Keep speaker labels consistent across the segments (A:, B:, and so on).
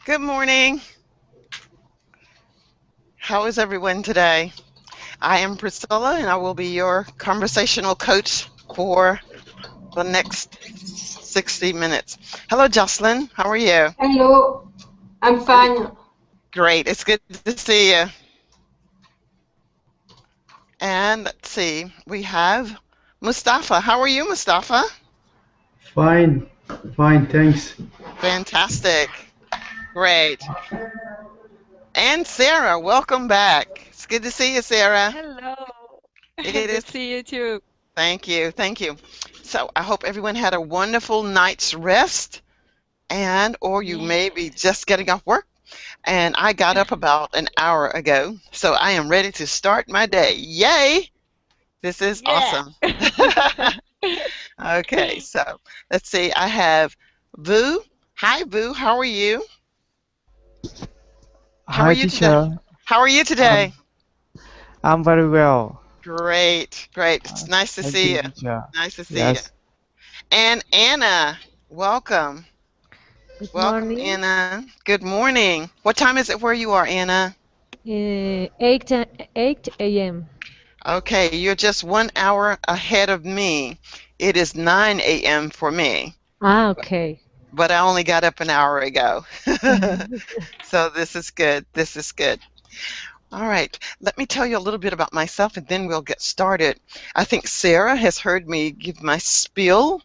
A: Good morning. How is everyone today? I am Priscilla, and I will be your conversational coach for the next 60 minutes. Hello, Jocelyn. How are you?
B: Hello, I'm fine.
A: Great. It's good to see you. And let's see, we have Mustafa. How are you, Mustafa?
C: Fine, fine, thanks.
A: Fantastic. Great. And Sarah, welcome back. It's good to see you, Sarah.
D: Hello.
A: It
D: Good
A: is.
D: to see you too.
A: Thank you. Thank you. So I hope everyone had a wonderful night's rest, and or you
D: Yeah.
A: may be just getting off work. And I got up about an hour ago, so I am ready to start my day. Yay! This is
D: Yeah.
A: awesome. Okay, so let's see. I have Vu. Hi, Vu. How are you? How are
E: Hi,
A: you today?
E: teacher.
A: How are you
E: Um,
A: today?
E: I'm very well.
A: Great, great. It's nice to
E: Thank
A: see
E: you,
A: you.
E: teacher.
A: Nice to see you.
E: Yes.
A: And Anna, welcome.
F: Good
A: Welcome,
F: morning.
A: Anna. Good morning. What time is it where you are, Anna?
F: 8 a.m.
A: Okay, you're just 1 hour ahead of me. It is 9 a.m. for me,
F: Ah, okay.
A: but I only got up an hour ago. So this is good. This is good. All right, let me tell you a little bit about myself and then we'll get started. I think Sarah has heard me give my spiel,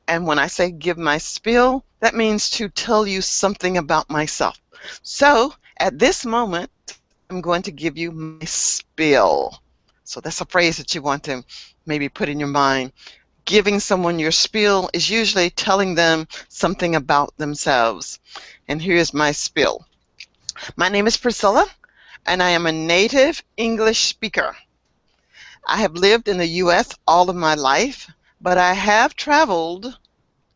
A: and when I say give my spiel, that means to tell you something about myself. So at this moment, I'm going to give you my spiel. So that's a phrase that you want to maybe put in your mind. Giving someone your spiel is usually telling them something about themselves. And here's my spiel. My name is Priscilla, and I am a native English speaker. I have lived in the U.S. all of my life, but I have traveled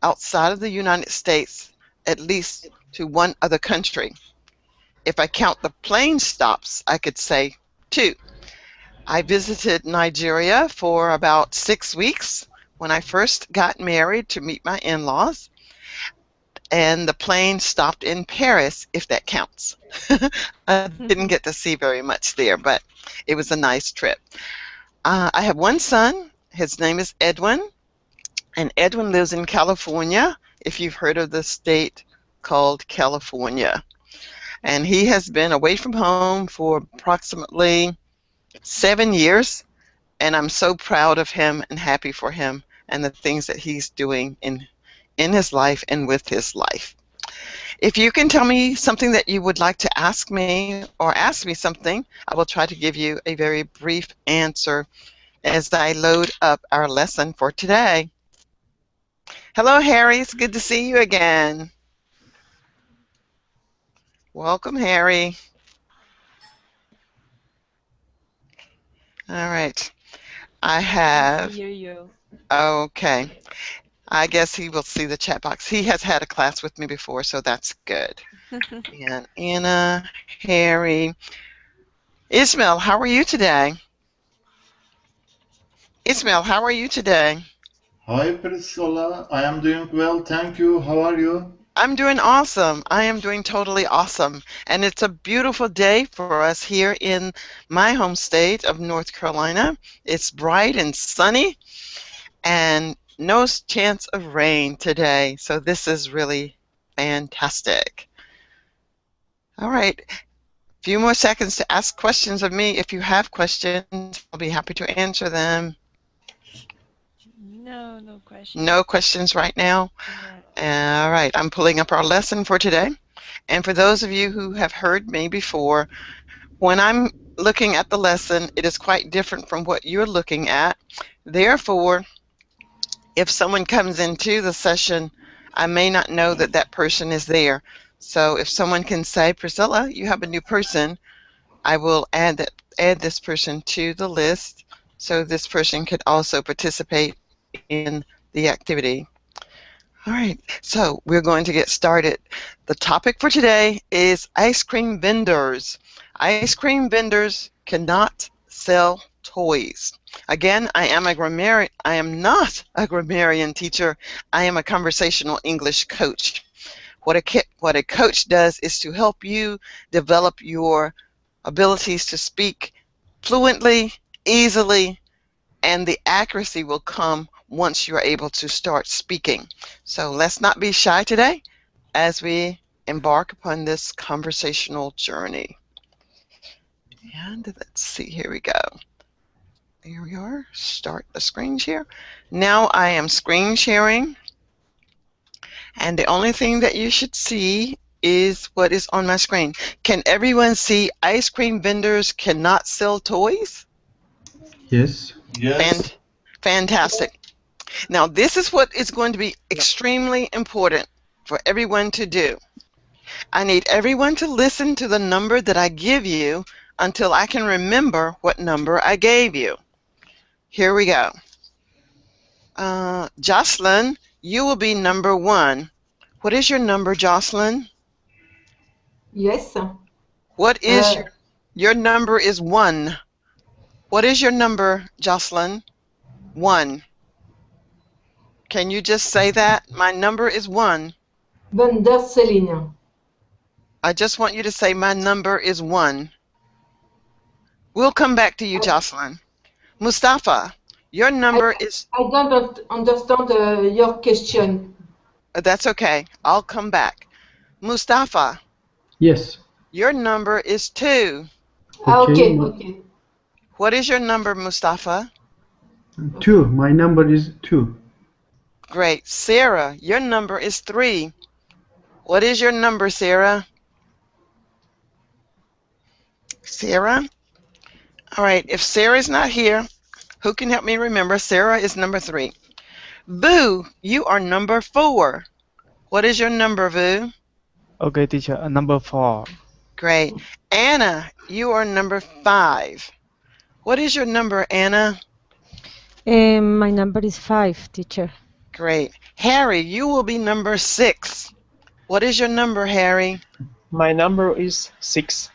A: outside of the United States at least to one other country. If I count the plane stops, I could say two. I visited Nigeria for about 6 weeks when I first got married to meet my in-laws, and the plane stopped in Paris, if that counts. I didn't get to see very much there, but it was a nice trip. I have one son. His name is Edwin, and Edwin lives in California, if you've heard of the state called California. And he has been away from home for approximately 7 years, and I'm so proud of him and happy for him and the things that he's doing in his life and with his life. If you can tell me something that you would like to ask me or ask me something, I will try to give you a very brief answer as I load up our lesson for today. Hello, Harry. It's good to see you again. Welcome, Harry. All right. I
D: I
A: have,
D: hear you.
A: okay. I guess he will see the chat box. He has had a class with me before, so that's good. And Anna, Harry. Ismail, how are you today? Ismail, how are you today?
G: Hi Priscilla, I am doing well, thank you. How are you?
A: I'm doing awesome. I am doing totally awesome. And it's a beautiful day for us here in my home state of North Carolina. It's bright and sunny and no chance of rain today. So this is really fantastic. All right. Few more seconds to ask questions of me. If you have questions, I'll be happy to answer them.
D: No, no
A: No
D: questions.
A: questions right now?
D: No.
A: All right, I'm pulling up our lesson for today. And for those of you who have heard me before, when I'm looking at the lesson, it is quite different from what you're looking at. Therefore, if someone comes into the session, I may not know that that person is there. So if someone can say, Priscilla, you have a new person, I will add this person to the list so this person could also participate in the activity. All right, so we're going to get started. The topic for today is ice cream vendors. Ice cream vendors cannot sell toys. Again, I am not a grammarian teacher. I am a conversational English coach. what a coach does is to help you develop your abilities to speak fluently, easily, and the accuracy will come once you're able to start speaking. So let's not be shy today as we embark upon this conversational journey. And let's see, here we go. Here we are. Start the screen share. Now I am screen sharing, and the only thing that you should see is what is on my screen. Can everyone see ice cream vendors cannot sell toys?
C: Yes.
G: Yes.
A: Fantastic. Now this is what is going to be extremely important for everyone to do. I need everyone to listen to the number that I give you until I can remember what number I gave you. Here we go. Jocelyn, you will be number 1. What is your number, Jocelyn?
B: Yes.
A: What is your number is 1. What is your number, Jocelyn? 1. Can you just say that? My number is 1.
B: Vendor Céline.
A: I just want you to say my number is 1. We'll come back to you, Jocelyn. Mustafa, your number is...
B: I don't understand your question.
A: That's okay. I'll come back. Mustafa,
C: Yes.
A: your number is 2.
B: Okay, okay.
A: What is your number, Mustafa?
C: 2. My number is 2.
A: Great. Sarah, your number is 3. What is your number, Sarah? Sarah? All right, if Sarah's not here, who can help me remember? Sarah is number 3. Vu, you are number 4. What is your number, Vu?
E: Okay, teacher. Number 4.
A: Great. Anna, you are number 5. What is your number, Anna?
F: My number is 5, teacher.
A: Great. Harry, you will be number 6. What is your number, Harry?
D: My number is 6.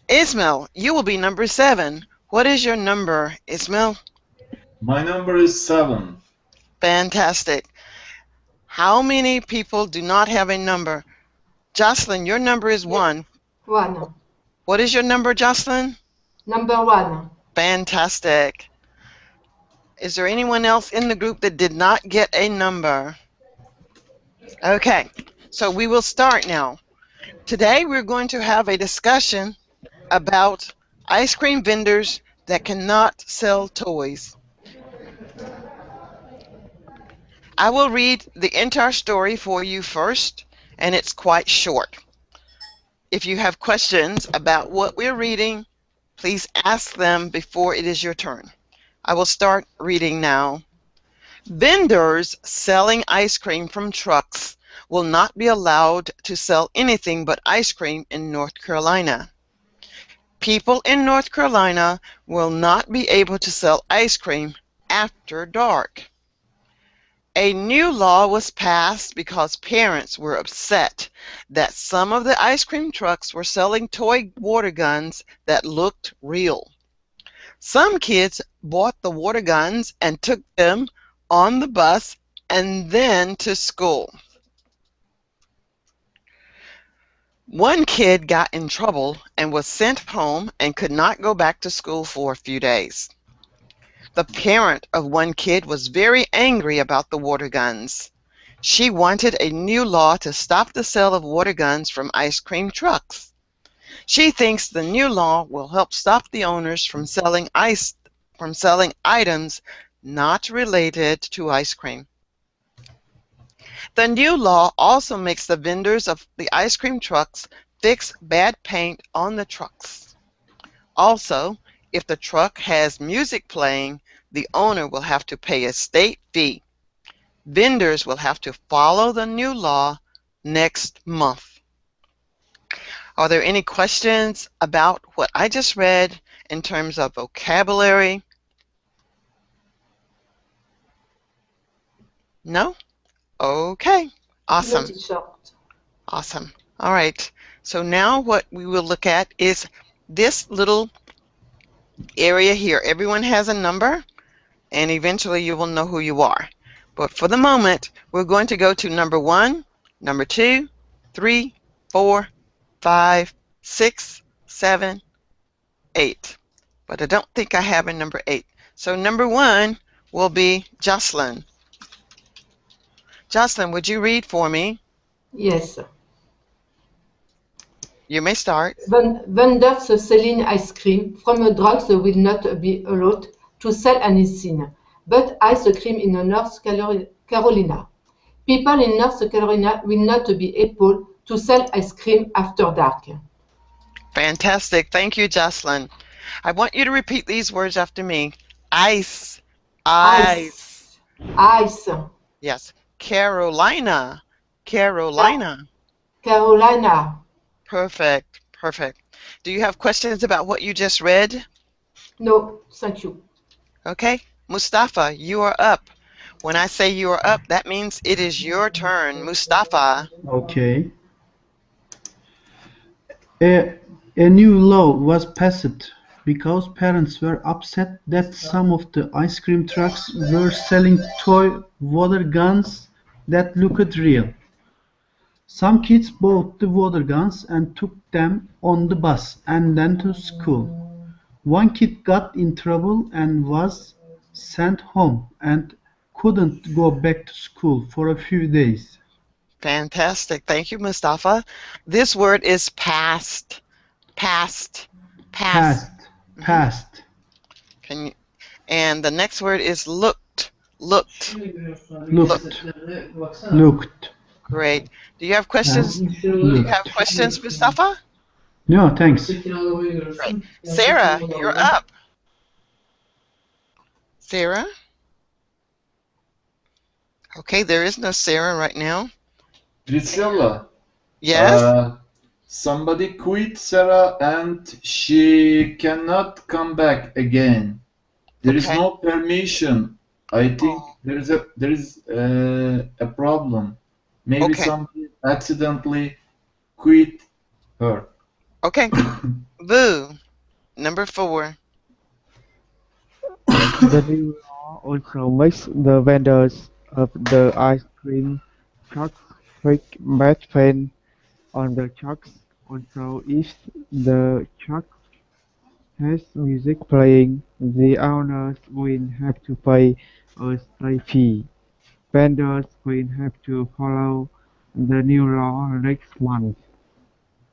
A: Ismail, you will be number 7. What is your number, Ismail?
G: My number is 7.
A: Fantastic. How many people do not have a number? Jocelyn, your number is 1.
B: 1.
A: What is your number, Jocelyn?
B: Number 1.
A: Fantastic. Is there anyone else in the group that did not get a number? Okay, so we will start now. Today we're going to have a discussion about ice cream vendors that cannot sell toys. I will read the entire story for you first, and it's quite short. If you have questions about what we're reading, please ask them before it is your turn. I will start reading now. Vendors selling ice cream from trucks will not be allowed to sell anything but ice cream in North Carolina. People in North Carolina will not be able to sell ice cream after dark. A new law was passed because parents were upset that some of the ice cream trucks were selling toy water guns that looked real. Some kids bought the water guns and took them on the bus and then to school. One kid got in trouble and was sent home and could not go back to school for a few days. The parent of one kid was very angry about the water guns. She wanted a new law to stop the sale of water guns from ice cream trucks. She thinks the new law will help stop the owners from selling items not related to ice cream. The new law also makes the vendors of the ice cream trucks fix bad paint on the trucks. Also, if the truck has music playing, the owner will have to pay a state fee. Vendors will have to follow the new law next month. Are there any questions about what I just read in terms of vocabulary? No? Okay. Awesome.
B: Not short.
A: Awesome. All right. So now what we will look at is this little area here. Everyone has a number, and eventually you will know who you are. But for the moment, we're going to go to number 1, number 2, 3, 4, 5, 6, 7, 8. But I don't think I have a number 8. So number 1 will be Jocelyn. Jocelyn, would you read for me?
B: Yes.
A: You may start.
B: Vendors selling ice cream from drugs will not be allowed to sell anything but ice cream in North Carolina. People in North Carolina will not be able to sell ice cream after dark.
A: Fantastic. Thank you, Jocelyn. I want you to repeat these words after me. Ice. Ice.
B: Ice.
A: Yes. Carolina. Carolina.
B: Carolina.
A: Perfect. Perfect. Do you have questions about what you just read?
B: No, thank you.
A: Okay. Mustafa, you are up. When I say you are up, that means it is your turn. Mustafa.
C: Okay. A new law was passed because parents were upset that some of the ice cream trucks were selling toy water guns that looked real. Some kids bought the water guns and took them on the bus and then to school. One kid got in trouble and was sent home and couldn't go back to school for a few days.
A: Fantastic. Thank you, Mustafa. This word is past. Past. Past.
C: Past.
A: Can you, and the next word is looked. Looked.
C: Looked.
A: Great. Do you have questions? Do you have questions, Mustafa?
C: No, thanks.
A: Great. Sarah, you're up. Sarah? Okay, there is no Sarah right now.
G: Priscilla,
A: Yes?
G: somebody quit Sarah and she cannot come back again. There is
A: Okay.
G: no permission. I think there is a problem. Maybe
A: Okay.
G: somebody accidentally quit her.
A: Okay. Boo. Number 4.
E: The new law also makes the vendors of the ice cream trucks fix match paint on the trucks. Also, if the truck has music playing, the owners will have to pay a stray fee. Vendors will have to follow the new law next month.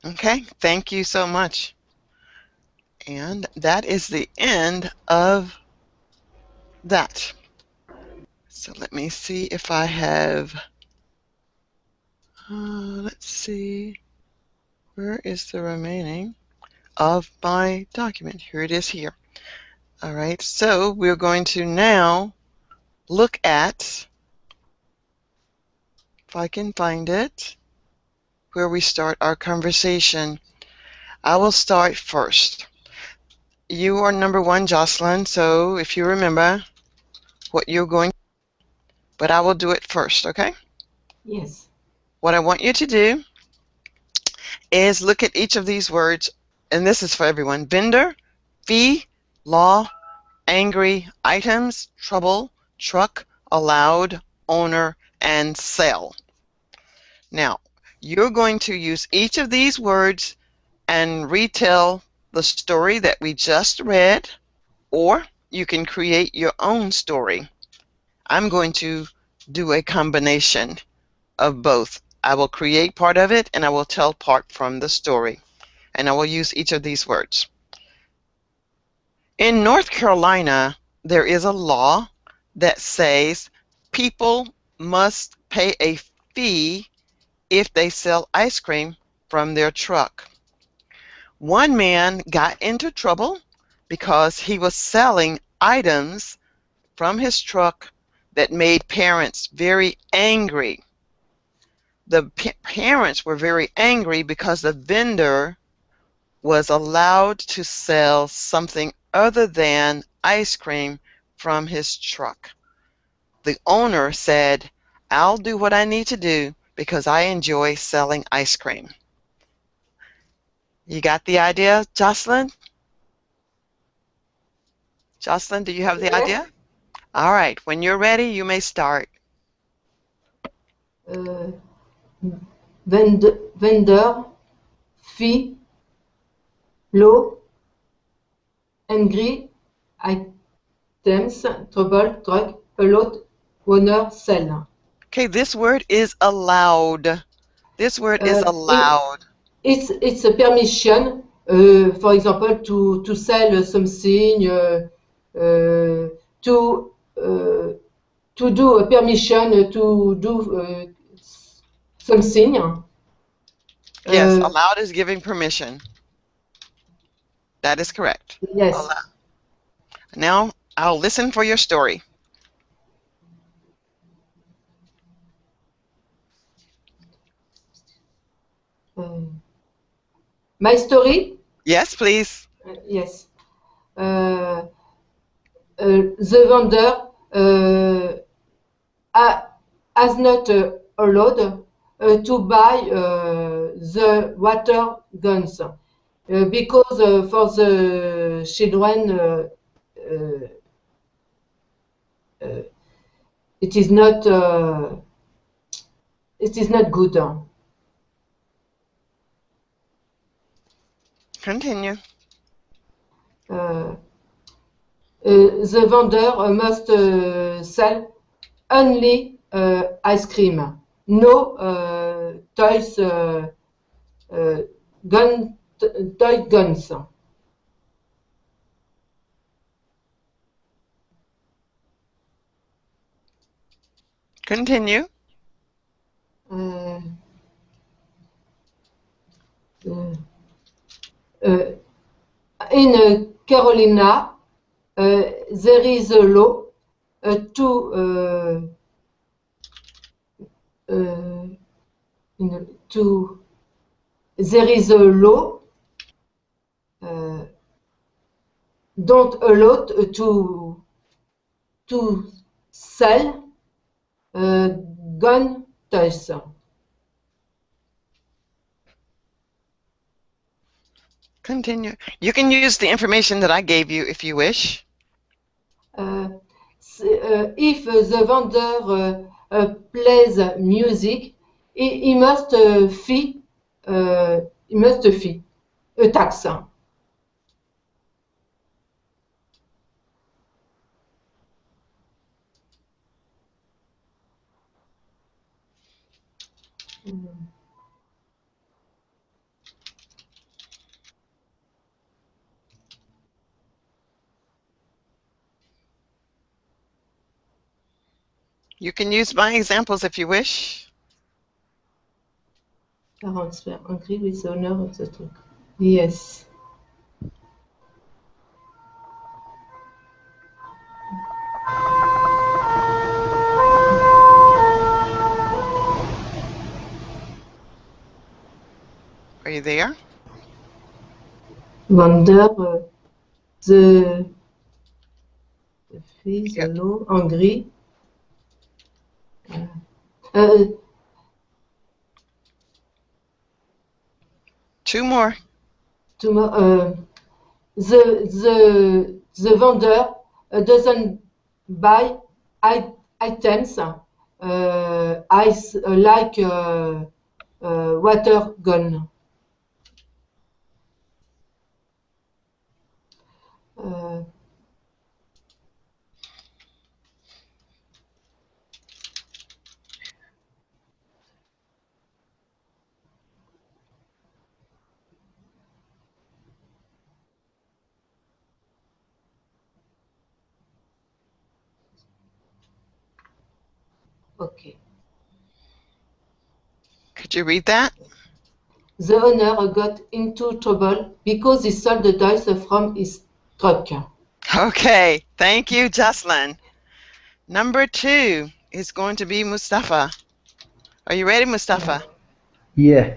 A: Okay. Thank you so much. And that is the end of that. So let me see if I have, let's see, where is the remaining of my document? Here it is here. All right, so we're going to now look at, if I can find it, where we start our conversation. I will start first. You are number 1, Jocelyn, so if you remember what you're going to do, but I will do it first, okay?
B: Yes.
A: What I want you to do is look at each of these words, and this is for everyone. Vendor, fee, law, angry, items, trouble, truck, allowed, owner, and sell. Now, you're going to use each of these words and retell the story that we just read, or you can create your own story. I'm going to do a combination of both. I will create part of it and I will tell part from the story, and I will use each of these words. In North Carolina, there is a law that says people must pay a fee if they sell ice cream from their truck. One man got into trouble because he was selling items from his truck that made parents very angry. The parents were very angry because the vendor was allowed to sell something other than ice cream from his truck. The owner said, "I'll do what I need to do because I enjoy selling ice cream." You got the idea, Jocelyn? Jocelyn, do you have the
B: Yes.
A: idea? All right, when you're ready, you may start.
B: Uh, vendor, fee, low, angry, items, trouble, drug, a lot, owner, sell.
A: Okay, this word is allowed. This word is allowed.
B: It's a permission, for example, to sell something, to do a permission to do something.
A: Yes, allowed is giving permission. That is correct.
B: Yes.
A: Allowed. Now I'll listen for your story.
B: My story?
A: Yes, please.
B: Yes. The vendor has not allowed to buy the water guns because for the children it is not good.
A: Continue.
B: The vendor must sell only ice cream, no toys, toy guns.
A: Continue.
B: In Carolina, there is a law to there is a law don't allow to sell gun toys.
A: Continue. You can use the information that I gave you if you wish.
B: If the vendor plays music, he must fee a tax.
A: You can use my examples if you wish.
B: Parents were angry with the owner of the truck. Yes.
A: Are you there?
B: Vendor, the fee, the law, angry.
A: Two more.
B: The vendor doesn't buy items like water gun. Okay.
A: Could you read that?
B: The owner got into trouble because he sold the toys from his truck.
A: Okay, thank you, Jocelyn. Number 2 is going to be Mustafa. Are you ready, Mustafa?
C: Yeah.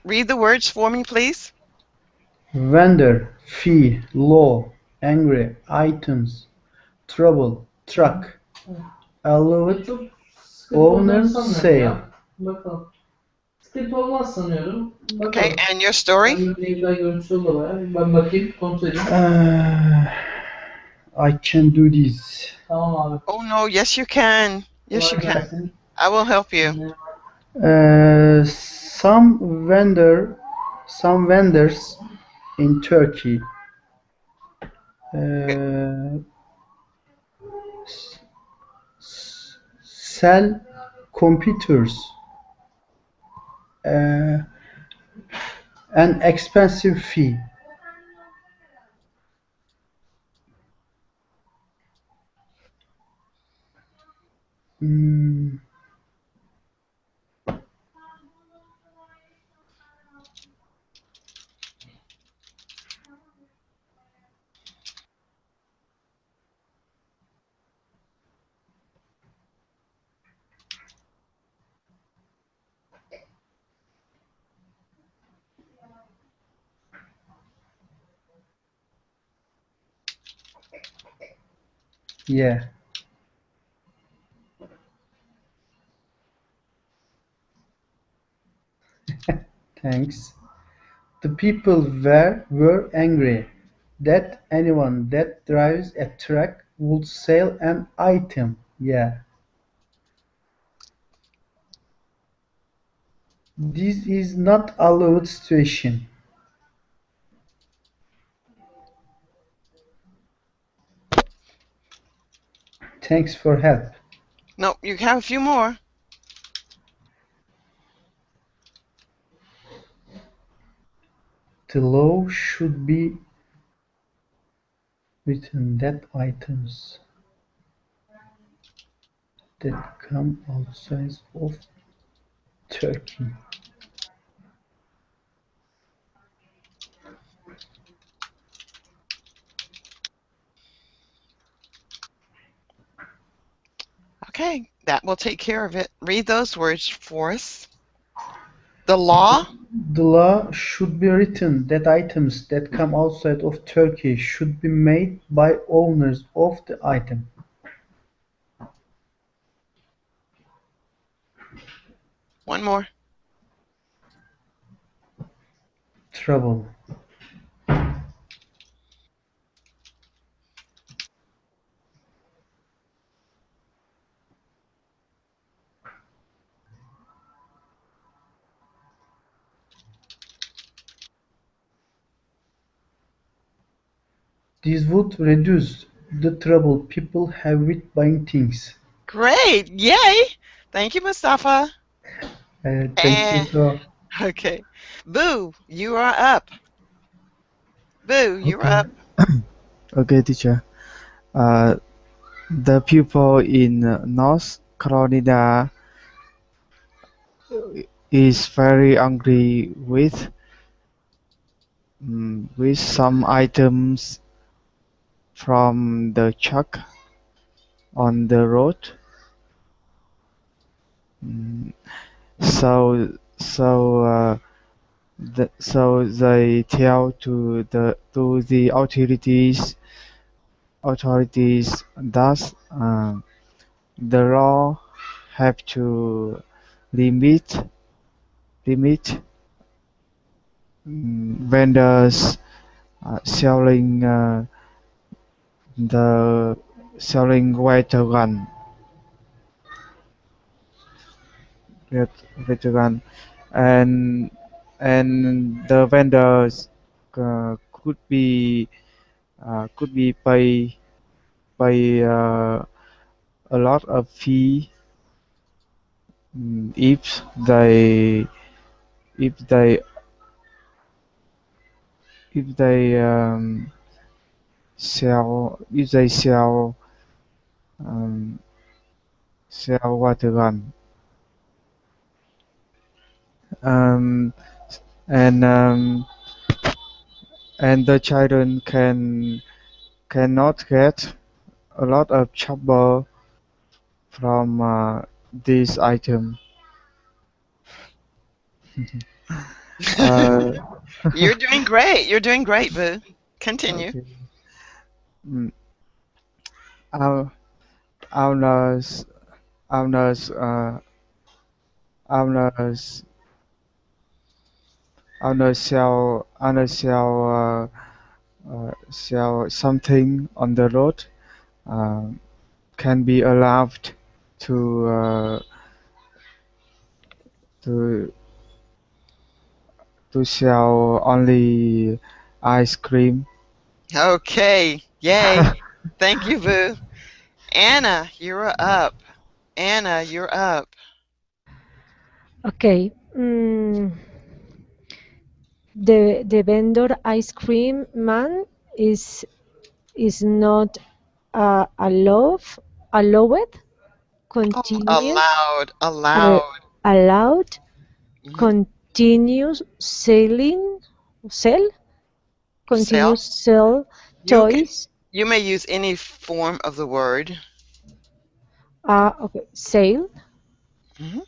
A: Read the words for me, please.
C: Vendor, fee, law, angry, items, trouble, truck, allowed, owner, sale.
H: Bakalım. Sıkıntı olmaz sanıyorum. Bakalım.
A: Okay, and your story?
H: Bir daha görüntüsü olur. Ben bakayım, kontrol edeyim.
C: I can do this.
H: Tamam abi.
A: Oh no, yes you can. Yes you can. I will help you.
C: Some vendors in Turkey sell computers an expensive fee. Mm, yeah, thanks. The people were angry that anyone that drives a truck would sell an item. Yeah. This is not allowed situation. Thanks for help.
A: No, you have a few more.
C: The law should be written that items that come outside of Turkey.
A: Okay, that will take care of it. Read those words for us. The law
C: The law should be written that items that come outside of Turkey should be made by owners of the item.
A: One more.
C: Trouble. This would reduce the trouble people have with buying things.
A: Great. Yay. Thank you, Mustafa.
C: Thank you.
A: And,
C: So,
A: okay. Boo, you are up. Boo, you're
E: Okay.
A: up.
E: Okay, teacher. The people in North Carolina is very angry with some items from the truck on the road. Mm, so they tell to the authorities that the law have to limit vendors selling the selling water gun water gun and the vendors could be pay a lot of fee if if they if they sell um, sell water gun um, and um, and the children cannot get a lot of trouble from this item. uh,
A: You're doing great. You're doing great, Boo. Continue.
E: okay. Mm, our owners owners owners sell something on the road uh, can be allowed to to sell only ice cream.
A: Okay, yay. Thank you, Vu. Anna, you're up. Anna, you're up.
F: Okay. The vendor ice cream man is not allowed
A: Oh,
F: continue
A: allowed,
F: uh,
A: allowed.
F: allowed
A: Mhm.
F: continue selling sell continue
A: Sell.
F: sell
A: You can,
F: toys
A: you may use any form of the word.
F: okay, sell
A: Mhm.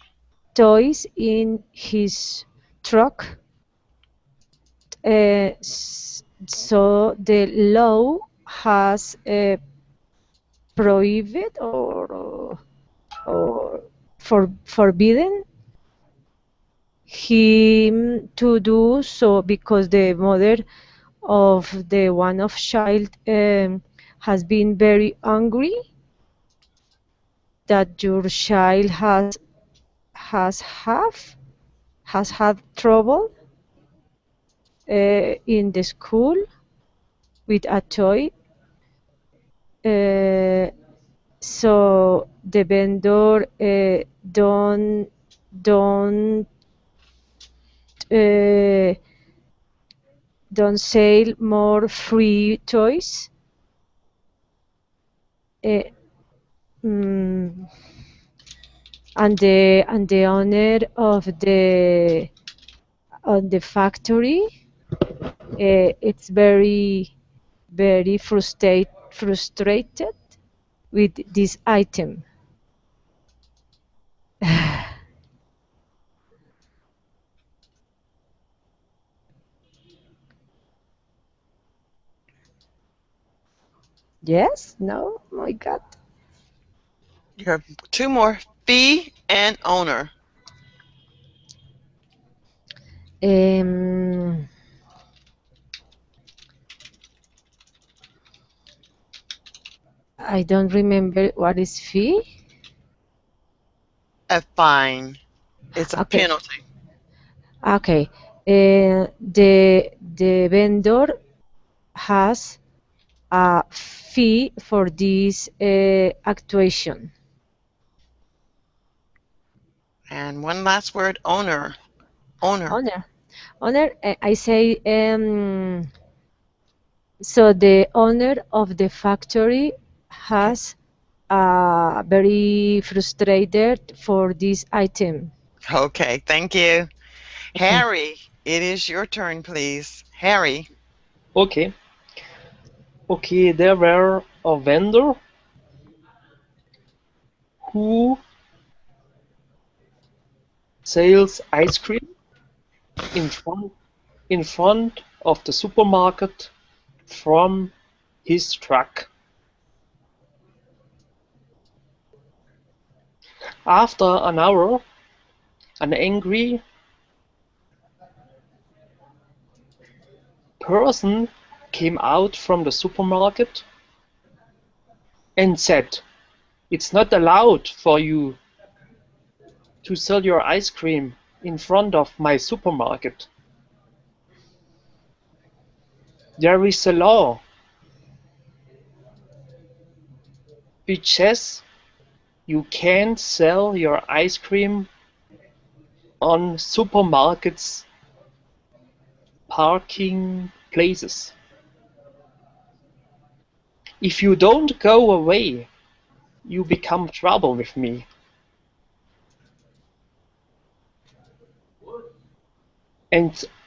F: toys in his truck. So the law has prohibited or forbidden him to do so because the mother of the one of child has been very angry that your child has have has had trouble in the school with a toy. So the vendor don't uh, don't sell more free toys. Uh, mm, and the owner of the factory, it's very frustrated with this item. Yes? No? My God.
A: You have two more. Fee and owner.
F: Um, I don't remember what is fee.
A: A fine. It's a
F: Okay.
A: penalty.
F: Okay. The vendor has a fee for this actuation.
A: And one last word, owner. Owner.
F: Owner, I say, so the owner of the factory
A: Okay.
F: has very frustrated for this item.
A: Okay, thank you.
F: Okay.
A: Harry, it is your turn, please. Harry.
D: Okay. Okay, there were a vendor who sells ice cream in front of the supermarket from his truck. After an hour, an angry person came out from the supermarket and said, "It's not allowed for you to sell your ice cream in front of my supermarket. There is a law which says you can't sell your ice cream on supermarkets' parking places. If you don't go away, you become trouble with me."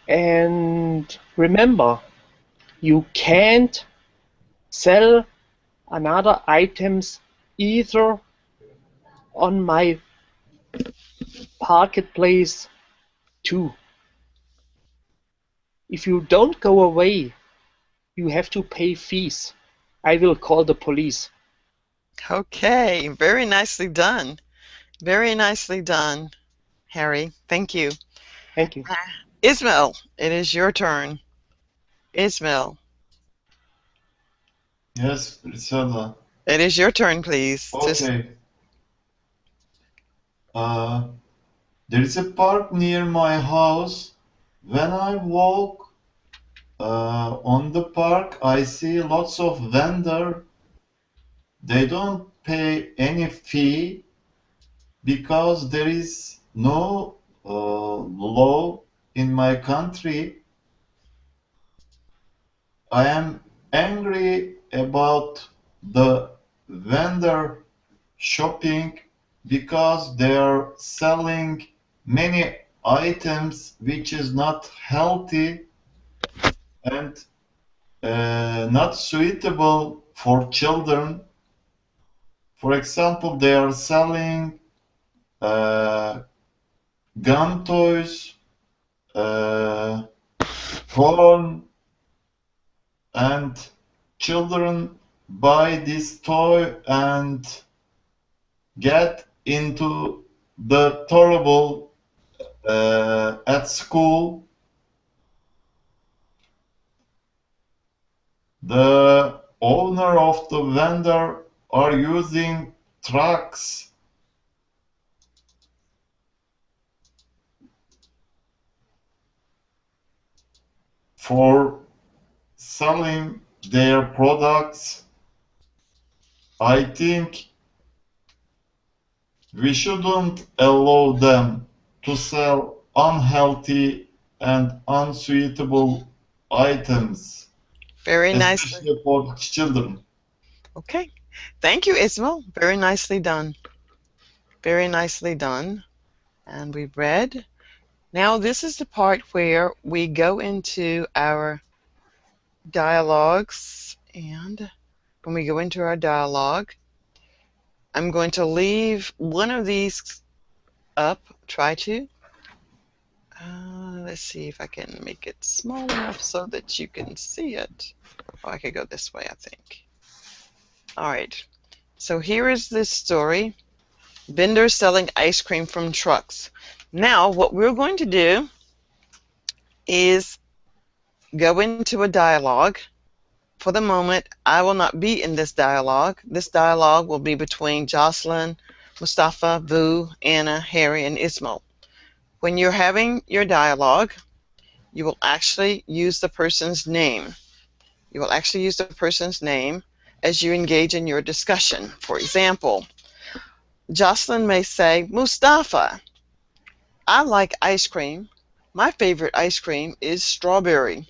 D: And remember, you can't sell another items either on my marketplace too. If you don't go away, you have to pay fees. I will call the police.
A: Okay, very nicely done. Very nicely done, Harry. Thank you.
D: Thank you.
A: Ismail, it is your turn. Ismail,
G: Yes, Priscilla.
A: it is your turn, please.
G: Okay. Uh, There is a park near my house. When I walk on the park, I see lots of vendors. They don't pay any fee because there is no law in my country. I am angry about the vendor shopping because they are selling many items which is not healthy and not suitable for children. For example, they are selling gun toys, porn, and children buy this toy and get into the trouble at school. The owner of the vendor are using trucks for selling their products. I think we shouldn't allow them to sell unhealthy and unsuitable items,
A: Very nicely.
G: especially for children.
A: Okay. Thank you, Ismail. Very nicely done. Very nicely done. And we've read. Now this is the part where we go into our dialogues. And when we go into our dialogue, I'm going to leave one of these up. Try to. Let's see if I can make it small enough so that you can see it. Oh, I could go this way, I think. All right. So here is this story. Vendors selling ice cream from trucks. Now, what we're going to do is go into a dialogue. For the moment, I will not be in this dialogue. This dialogue will be between Jocelyn, Mustafa, Vu, Anna, Harry, and Ismail. When you're having your dialogue, you will actually use the person's name. You will actually use the person's name as you engage in your discussion. For example, Jocelyn may say, Mustafa, I like ice cream. My favorite ice cream is strawberry.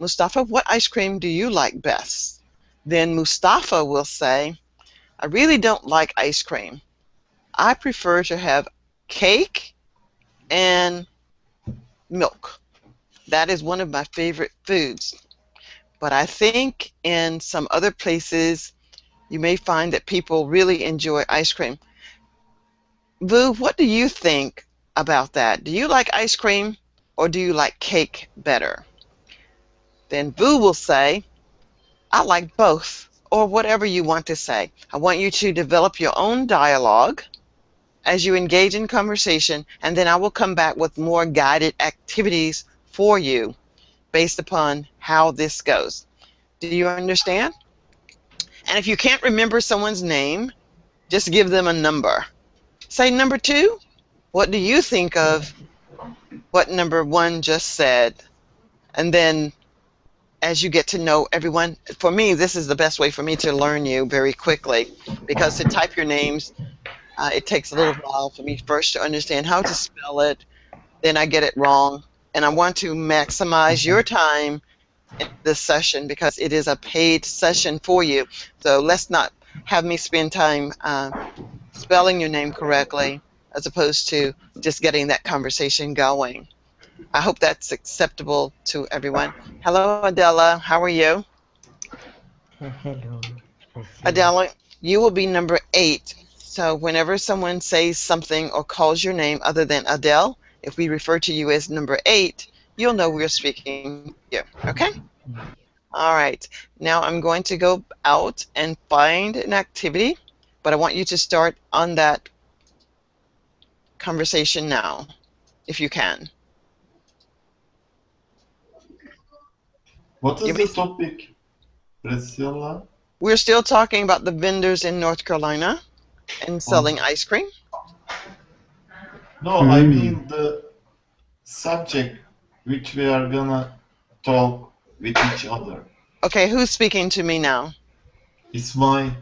A: Mustafa, what ice cream do you like best? Then Mustafa will say, I really don't like ice cream. I prefer to have cake and milk. That is one of my favorite foods. But I think in some other places, you may find that people really enjoy ice cream. Vu, what do you think about that? Do you like ice cream or do you like cake better? Then Vu will say, I like both, or whatever you want to say. I want you to develop your own dialogue as you engage in conversation, and then I will come back with more guided activities for you based upon how this goes. Do you understand? And if you can't remember someone's name, just give them a number. Say number 2. What do you think of what number 1 just said? And then as you get to know everyone, for me, this is the best way for me to learn you very quickly, because to type your names, it takes a little while for me first to understand how to spell it, then I get it wrong, and I want to maximize your time in this session because it is a paid session for you. So let's not have me spend time spelling your name correctly as opposed to just getting that conversation going. I hope that's acceptable to everyone. Hello, Adela. How are you?
I: Hello.
A: Adela, you will be number 8. So whenever someone says something or calls your name other than Adele, if we refer to you as number 8, you'll know we're speaking to you. Okay? All right. Now I'm going to go out and find an activity, but I want you to start on that conversation now, if you can.
G: What is the topic, Priscilla?
A: We're still talking about the vendors in North Carolina and selling ice cream.
G: No, I mean the subject which we are gonna talk with each other.
A: Okay, who's speaking to me now?
G: It's my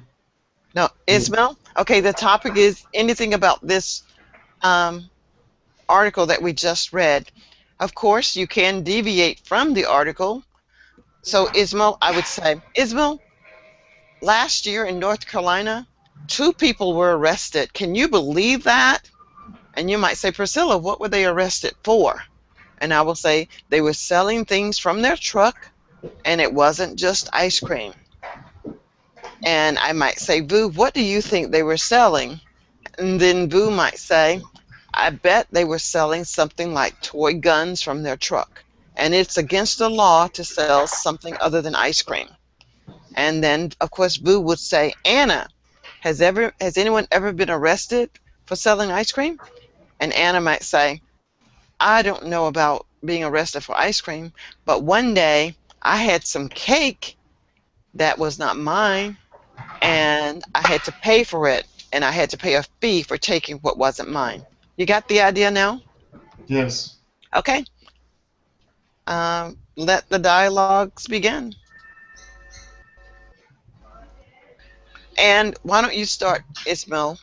A: No, Ismail? Okay, the topic is anything about this article that we just read. Of course, you can deviate from the article. So, Ismail, I would say, Ismail, last year in North Carolina, 2 people were arrested. Can you believe that? And you might say, Priscilla, what were they arrested for? And I will say, they were selling things from their truck, and it wasn't just ice cream. And I might say, Vu, what do you think they were selling? And then Vu might say, I bet they were selling something like toy guns from their truck. And it's against the law to sell something other than ice cream. And then, of course, Vu would say, Anna, has anyone ever been arrested for selling ice cream? And Anna might say, I don't know about being arrested for ice cream, but one day I had some cake that was not mine, and I had to pay for it, and I had to pay a fee for taking what wasn't mine. You got the idea now?
G: yes.
A: Okay. Let the dialogues begin. And why don't you start, Ismail?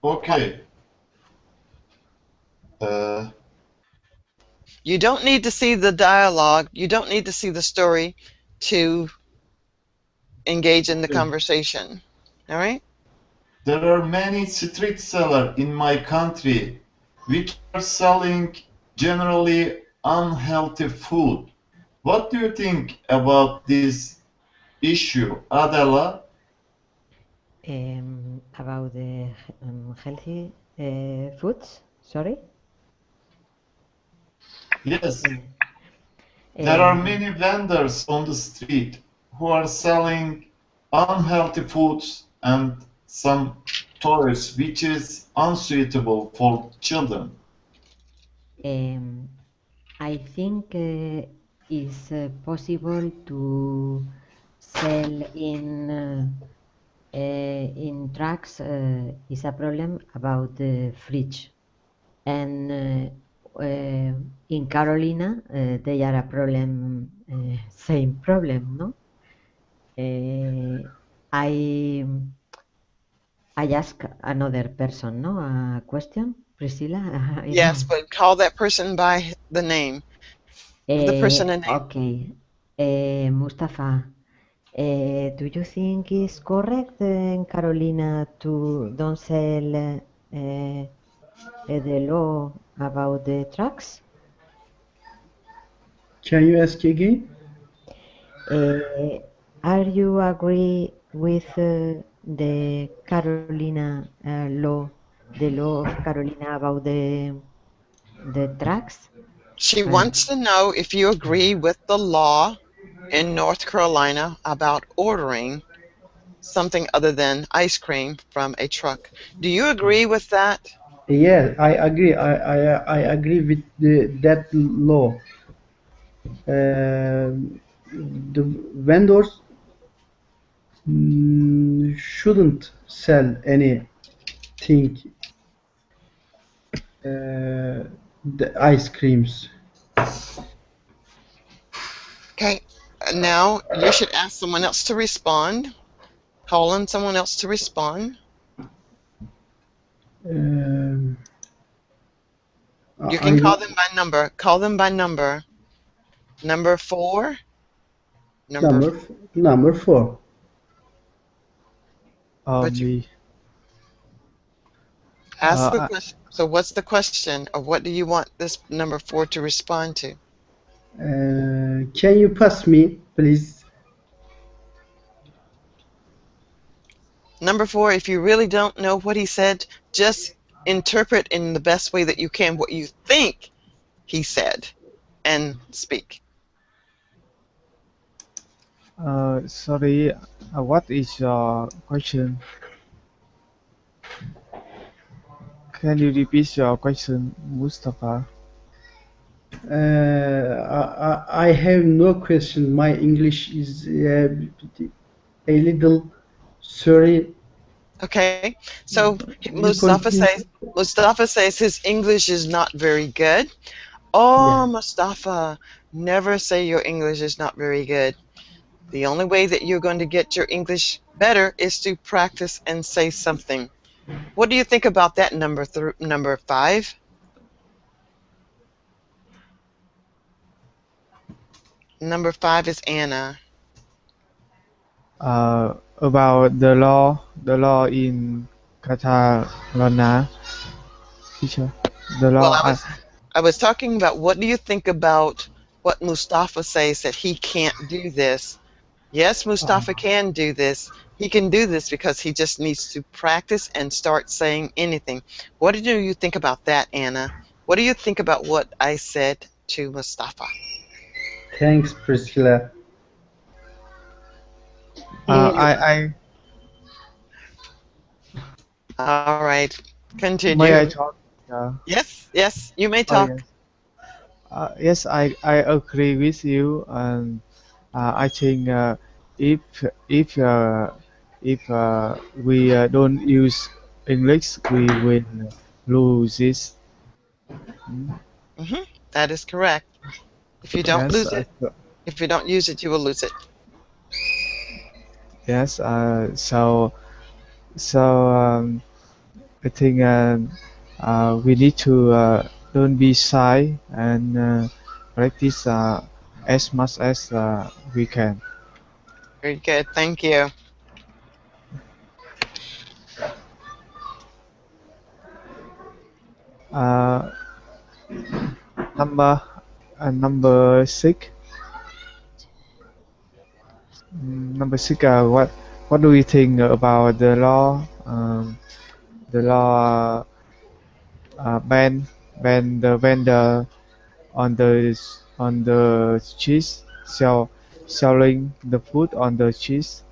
G: Okay.
A: You don't need to see the dialogue. You don't need to see the story to engage in the conversation. All right?
G: There are many street sellers in my country which are selling generally unhealthy food. What do you think about this issue, Adela?
I: About the healthy foods, sorry?
G: Yes. There are many vendors on the street who are selling unhealthy foods and some toys which is unsuitable for children.
I: I think it's possible to sell in trucks is a problem about the fridge, and in Carolina they are a problem, same problem, no? I ask another person, no, a question, Priscilla.
A: Yes, but call that person by the name. The person in name.
I: Okay, Mustafa. Do you think it's correct in Carolina to don't sell the law about the trucks?
C: Can you ask again?
I: Are you agree with the Carolina law, the law of Carolina about the trucks?
A: She wants to know if you agree with the law in North Carolina about ordering something other than ice cream from a truck. Do you agree with that?
C: Yeah, I agree. I agree with that law. The vendors shouldn't sell anything, the ice creams.
A: Okay, now you should ask someone else to respond. Call on someone else to respond.
C: Um,
A: You can call them by number. Call them by number. Number 4.
C: Number 4.
A: Ask the question. So what's the question, or what do you want this number 4 to respond to?
C: Can you pass me, please?
A: Number 4, if you really don't know what he said, just interpret in the best way that you can what you think he said and speak.
E: Sorry, what is your question? Can you repeat your question, Mustafa?
C: I have no question. My English is a little sorry.
A: Okay, so
C: You continue.
A: Mustafa says his English is not very good. Oh,
C: Yeah.
A: Mustafa, never say your English is not very good. The only way that you're going to get your English better is to practice and say something. What do you think about that, number 5? Number 5 is Anna.
E: About the law in Catalonia, teacher. The
A: Well,
E: law.
A: I was talking about what do you think about what Mustafa says that he can't do this. Yes, Mustafa can do this. He can do this because he just needs to practice and start saying anything. What do you think about that, Anna? What do you think about what I said to Mustafa?
C: Thanks, Priscilla.
E: I
A: All right,
E: may I
A: continue.
E: talk?
A: Yes, you may
E: Oh
A: talk.
E: yes. Yes, I agree with you, and I think if if uh, if we don't use English, we will lose this. Mm.
A: Hmm. That is correct. If you don't
E: Yes,
A: lose it, if you don't use it, you will lose it.
E: yes. So I think we need to don't be shy and practice as much as we can.
A: Very good. Thank you.
E: Uh, number number 6. Number 6. What do you think about the law? The law ban the vendor on the cheese selling the food on the cheese.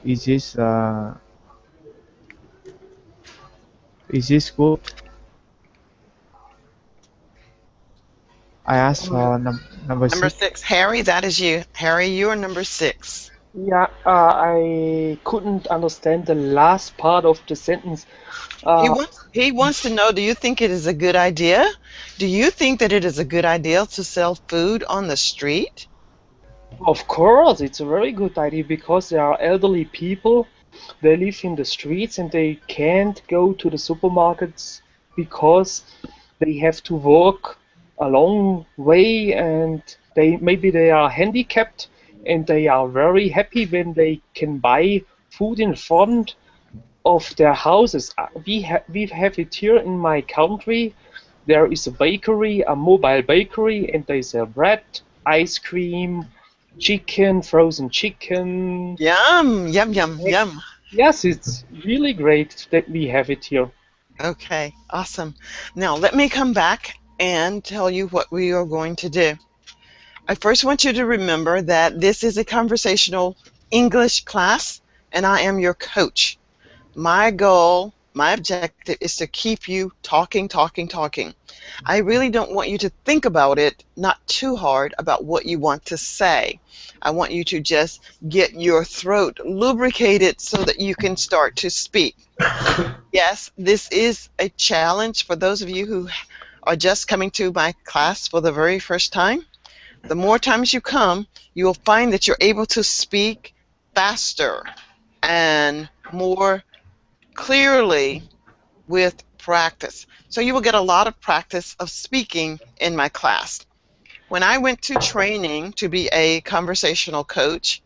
E: Is this uh, is this good? I asked
D: Um,
E: for number
A: Number
E: 6.
A: 6, Harry, that is you. Harry, you are number 6.
D: yeah, I couldn't understand the last part of the sentence.
A: He
D: Uh,
A: wants to know, do you think it is a good idea? Do you think that it is a good idea to sell food on the street?
D: of course, it's a very good idea because there are elderly people. They live in the streets and they can't go to the supermarkets because they have to walk a long way, and they are handicapped, and they are very happy when they can buy food in front of their houses. We have it here in my country. There is a bakery, a mobile bakery, and they sell bread, ice cream, chicken, frozen chicken.
A: Yum, yum, yum, yum.
D: Yes, it's really great that we have it here.
A: Okay, awesome. Now let me come back and tell you what we are going to do. I first want you to remember that this is a conversational English class and I am your coach. My goal, my objective is to keep you talking, talking, talking. I really don't want you to think about it, not too hard, about what you want to say. I want you to just get your throat lubricated so that you can start to speak. Yes, this is a challenge for those of you who are just coming to my class for the very first time. The more times you come, you will find that you're able to speak faster and more clearly with practice. So you will get a lot of practice of speaking in my class. When I went to training to be a conversational coach,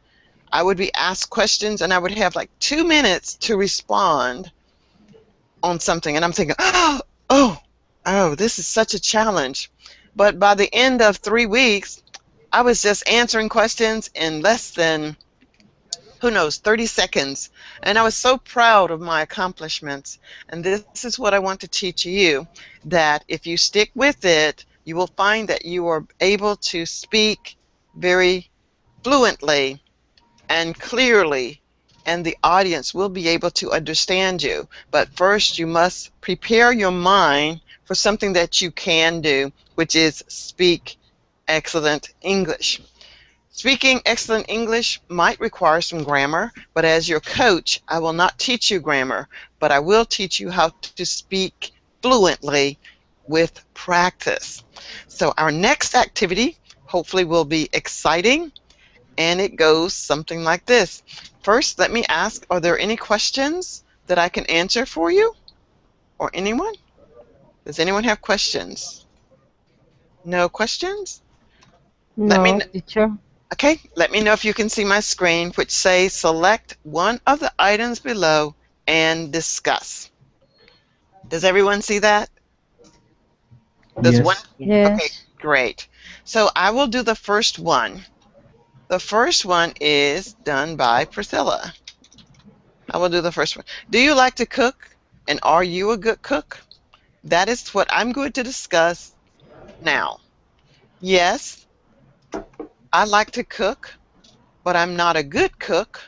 A: I would be asked questions and I would have like 2 minutes to respond on something. And I'm thinking, oh, this is such a challenge. But by the end of 3 weeks, I was just answering questions in less than, 30 seconds. And I was so proud of my accomplishments. And this is what I want to teach you, that if you stick with it, you will find that you are able to speak very fluently and clearly, and the audience will be able to understand you. But first, you must prepare your mind for something that you can do, which is speak excellent English. Speaking excellent English might require some grammar, but as your coach, I will not teach you grammar, but I will teach you how to speak fluently with practice. So our next activity hopefully will be exciting, and it goes something like this. First, let me ask, are there any questions that I can answer for you? Or anyone? Does anyone have questions? No questions?
F: No, teacher.
A: Okay, let me know if you can see my screen, which says select one of the items below and discuss. Does everyone see that? Does
C: Yes.
A: one?
F: Yes.
A: Okay, great. So I will do the first one. The first one is done by Priscilla. I will do the first one. Do you like to cook, and are you a good cook? That is what I'm going to discuss now. Yes, I like to cook, but I'm not a good cook.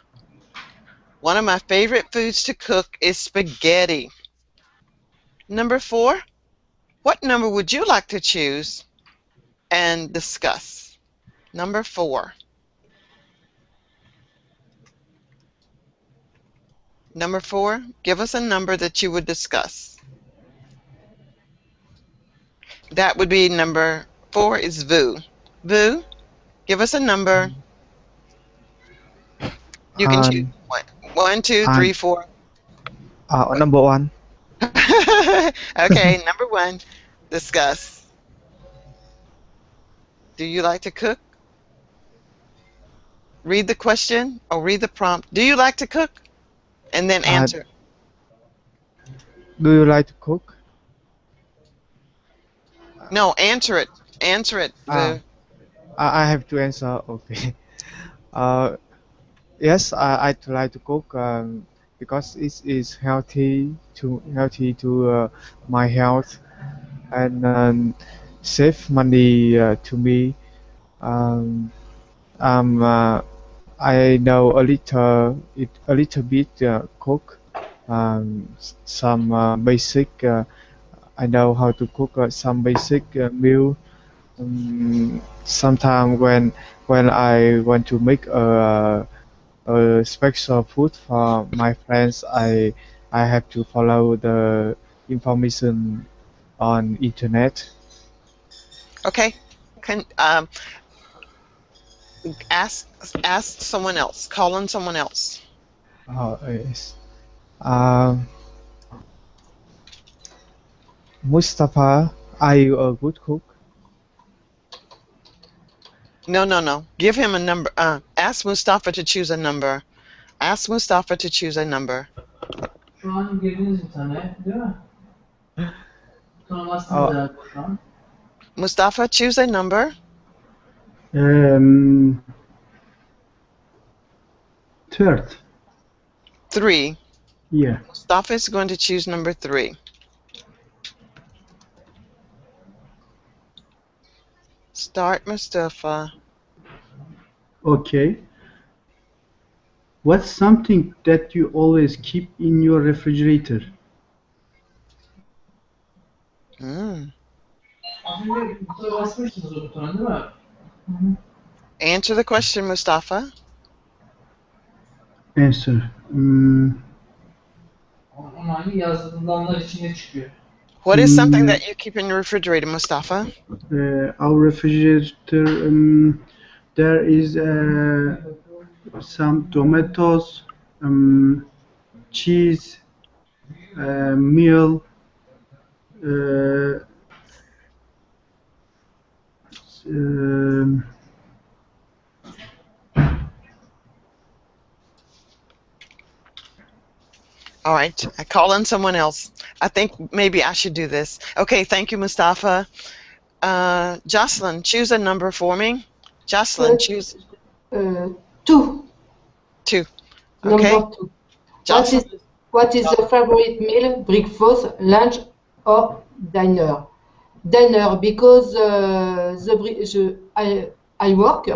A: One of my favorite foods to cook is spaghetti. Number 4, what number would you like to choose and discuss? Number 4. Number 4, give us a number that you would discuss. That would be number 4 is Vu. Vu, give us a number. You can choose 1, 2, 3, 4.
E: Number 1.
A: Okay, number 1, discuss. Do you like to cook? Read the question or read the prompt. Do you like to cook? And then answer.
E: Do you like to cook?
A: No, answer it. Answer it, Vu.
E: I have to answer. Okay. Yes, I do like to cook because it is healthy to my health and save money to me. I know a little bit cook. Some basic. I know how to cook some basic meal. Sometimes when I want to make a special food for my friends, I have to follow the information on internet.
A: Okay. Can ask someone else. Call on someone else.
E: Yes. Mustafa, are you a good cook?
A: No. Give him a number. Ask Mustafa to choose a number. Ask Mustafa to choose a number.
H: Şu an girdiniz bir tane, değil mi? Sonra bastınız herhalde şu an.
A: Mustafa, choose a number. 3.
C: Yeah.
A: Mustafa is going to choose number 3. Start, Mustafa.
C: Okay. What's something that you always keep in your refrigerator?
H: Az önce butona basmıştınız o butona, değil mi?
A: Answer the question, Mustafa.
C: Answer.
H: Onlar yazılanlar içinde çıkıyor.
A: What is something that you keep in your refrigerator, Mustafa?
C: Our refrigerator, there is some tomatoes, cheese, meal,
A: All right, I call on someone else. I think maybe I should do this. Okay, thank you, Mustafa. Jocelyn, choose a number for me. Jocelyn, choose
B: 2.
A: 2. Okay.
B: Number 2. What is your favorite meal? Breakfast, lunch, or dinner? Dinner, because I work.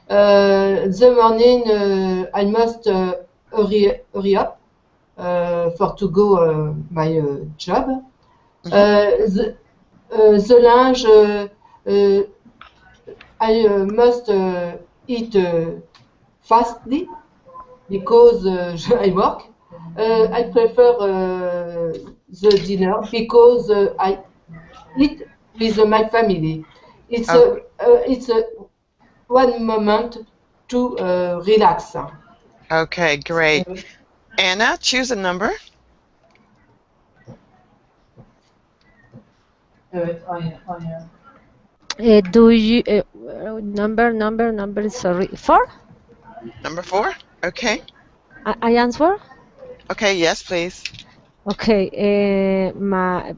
B: The morning I must hurry up for to go my job. The lunch I must eat fastly because I work. I prefer the dinner because I eat with my family. It's a one moment to relax.
A: Okay, great. Anna, choose a number.
H: Evet, aynı.
F: Do you number? Sorry, 4.
A: Number 4. Okay.
F: I answer.
A: Okay, yes, please.
F: Okay. My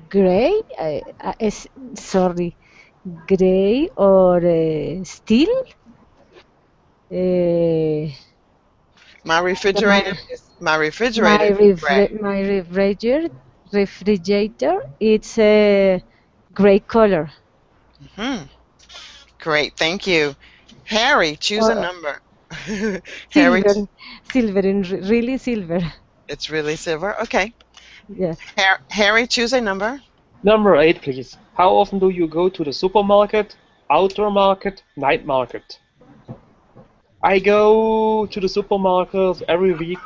F: gray. Sorry, gray or steel.
A: My refrigerator is
F: My
A: gray.
F: refrigerator. It's a gray color.
A: Hmm. Great, thank you. Harry, choose a
F: Or
A: number. Harry,
F: silver, really silver.
A: it's really silver. Okay.
F: Yeah.
A: Harry, choose a number.
D: Number 8, please. How often do you go to the supermarket, outdoor market, night market? I go to the supermarket every week,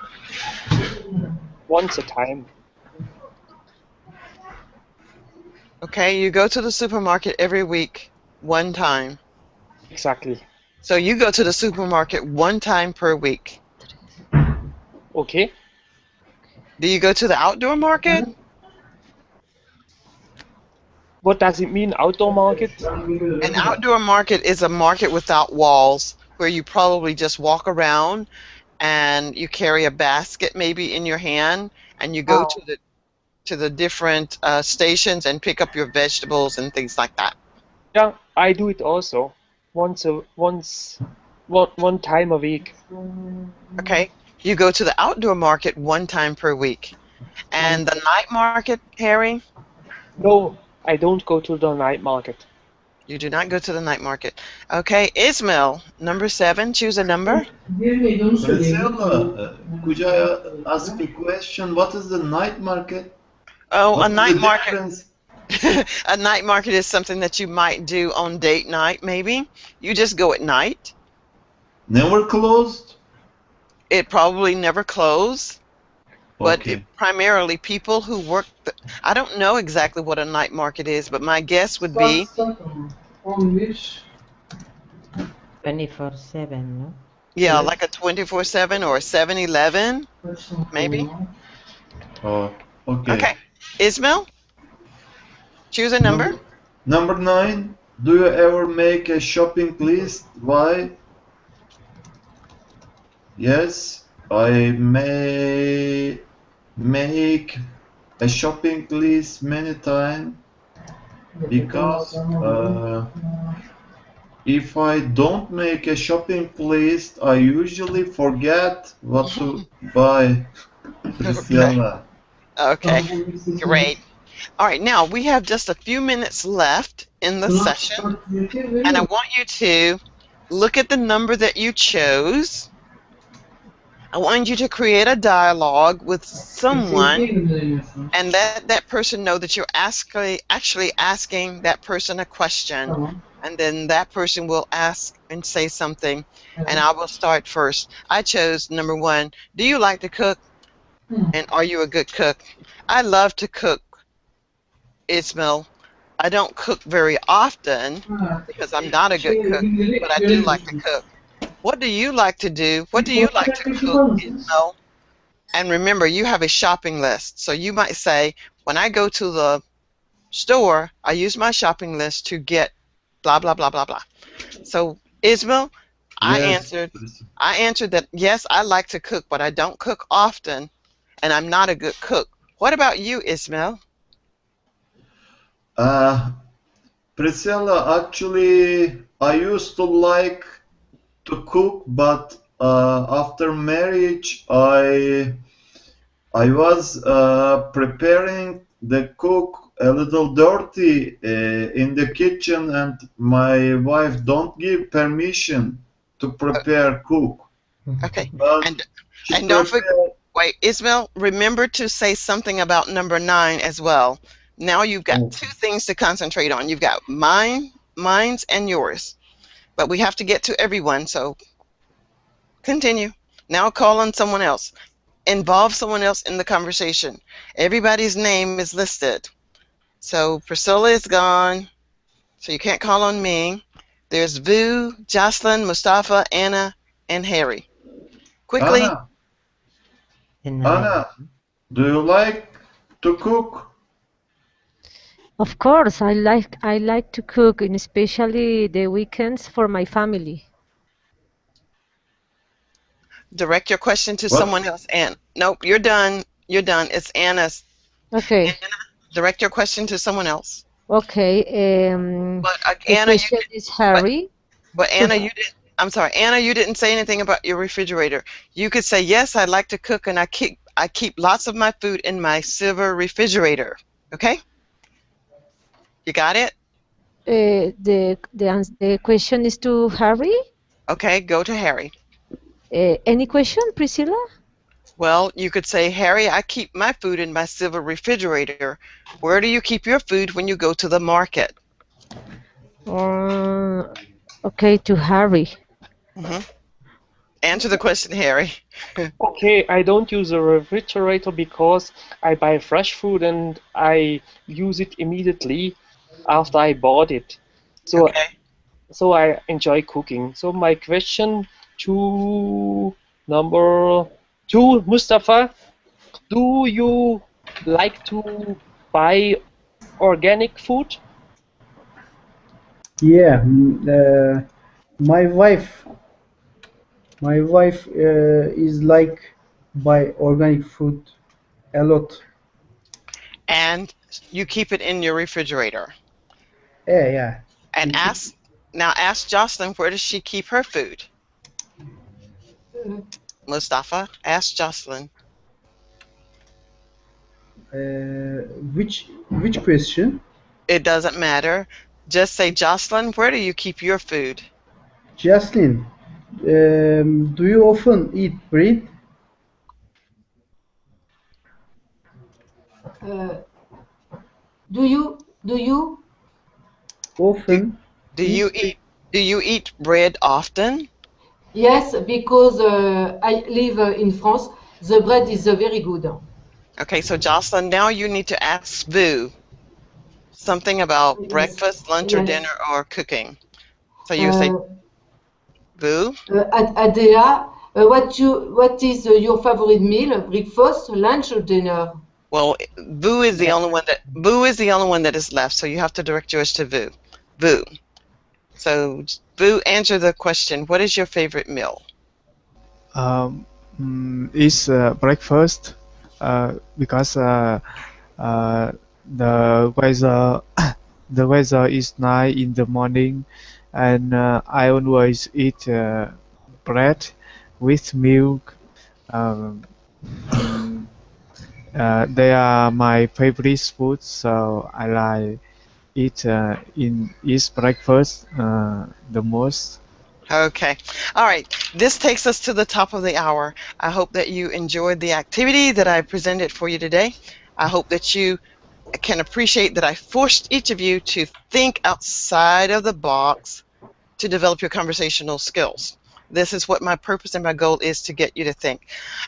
D: once a time.
A: Okay, you go to the supermarket every week, one time.
D: Exactly.
A: So you go to the supermarket one time per week.
D: Okay.
A: Do you go to the outdoor market?
D: What does it mean, outdoor market?
A: An outdoor market is a market without walls where you probably just walk around and you carry a basket maybe in your hand and you go to the different stations and pick up your vegetables and things like that.
D: Yeah, I do it also. One time a week.
A: Okay, you go to the outdoor market one time per week. And the night market, Harry?
D: No, I don't go to the night market.
A: You do not go to the night market. Okay, Ismail, number 7, choose a number.
G: Priscilla, could I ask a question? What is the night market?
A: Oh,
G: What
A: a
G: is
A: night
G: the
A: market.
G: difference?
A: A night market is something that you might do on date night, maybe. You just go at night.
G: Never closed?
A: It probably never closed, but
G: Okay.
A: primarily people who work. I don't know exactly what a night market is, but my guess would be
I: 24/7, no?
A: yeah, like a 24/7 or a 7-Eleven, maybe.
G: Oh, okay.
A: Okay, Ismail, choose a number.
G: Number 9. Do you ever make a shopping list? Why? Yes, I may make a shopping list many times because if I don't make a shopping list, I usually forget what to buy. Priscilla.
A: Okay, great. All right, now we have just a few minutes left in the session, and I want you to look at the number that you chose. I want you to create a dialogue with someone and let that person know that you're actually asking that person a question, and then that person will ask and say something, and I will start first. I chose number 1. Do you like to cook? And are you a good cook? I love to cook, Ismail. I don't cook very often because I'm not a good cook, but I do like to cook. What do you like to do? What do you like to cook, Ismail? And remember, you have a shopping list. So you might say, when I go to the store, I use my shopping list to get blah, blah, blah, blah, blah. So, Ismail,
G: Yes.
A: I answered that, yes, I like to cook, but I don't cook often, and I'm not a good cook. What about you, Ismail?
G: Priscilla, actually, I used to like to cook, but after marriage, I was preparing the cook a little dirty in the kitchen, and my wife don't give permission to prepare cook.
A: Okay,
G: But
A: and don't forget. Wait, Ismail, remember to say something about number 9 as well. Now you've got 2 things to concentrate on. You've got mine's and yours. but we have to get to everyone, so continue. Now call on someone else. Involve someone else in the conversation. Everybody's name is listed. So Priscilla is gone, so you can't call on me. There's Vu, Jocelyn, Mustafa, Anna, and Harry. Quickly.
G: Anna, do you like to cook?
F: Of course, I like to cook, and especially the weekends for my family.
A: Direct your question to someone else. And nope, you're done. You're done. It's Anna's.
F: Okay.
A: Anna, direct your question to someone else.
F: Okay.
A: But
F: the
A: Anna,
F: question is Harry.
A: But Anna, you didn't. I'm sorry, Anna, you didn't say anything about your refrigerator. You could say, yes, I like to cook, and I keep lots of my food in my silver refrigerator. Okay? You got it?
F: The question is to Harry.
A: Okay, go to Harry.
F: Any question, Priscilla?
A: Well, you could say, Harry, I keep my food in my silver refrigerator. Where do you keep your food when you go to the market?
F: Okay, to Harry.
A: Answer the question, Harry.
D: Okay, I don't use a refrigerator because I buy fresh food and I use it immediately after I bought it. So, so I enjoy cooking. So my question to number 2, Mustafa, do you like to buy organic food?
C: Yeah, my wife is like buy organic food a lot.
A: And you keep it in your refrigerator.
C: Yeah.
A: And ask Jocelyn, where does she keep her food? Mustafa, ask Jocelyn.
C: Which question?
A: It doesn't matter. Just say, Jocelyn, where do you keep your food?
C: Jocelyn, do you often eat bread?
B: Do you
C: often?
A: Do you eat bread often?
B: Yes, because I live in France. The bread is very good.
A: Okay, so Jocelyn, now you need to ask Vu something about breakfast, lunch, or dinner, or cooking. So you say, Vu?
B: Adela, what is your favorite meal? Breakfast, lunch, or dinner?
A: Well, Vu is the only one that is left, so you have to direct yours to Vu. Vu. So Vu, answer the question. What is your favorite meal?
E: It's breakfast because the weather is nice in the morning, and I always eat bread with milk. They are my favorite foods, so I like eat breakfast the most.
A: Okay. All right. This takes us to the top of the hour. I hope that you enjoyed the activity that I presented for you today. I hope that you can appreciate that I forced each of you to think outside of the box to develop your conversational skills. This is what my purpose and my goal is, to get you to think.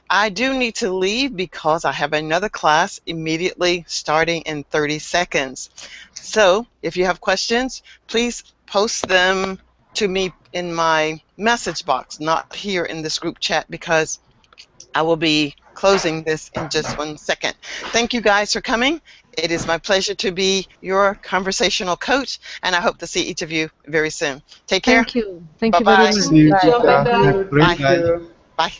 A: I do need to leave because I have another class immediately starting in 30 seconds. So if you have questions, please post them to me in my message box, not here in this group chat, because I will be closing this in just 1 second. Thank you guys for coming. It is my pleasure to be your conversational coach, and I hope to see each of you very soon. Take care.
F: Thank you. Thank
A: Bye-bye.
F: you very much.
E: See you,
F: Bye.
E: Bye.
A: Bye. Bye.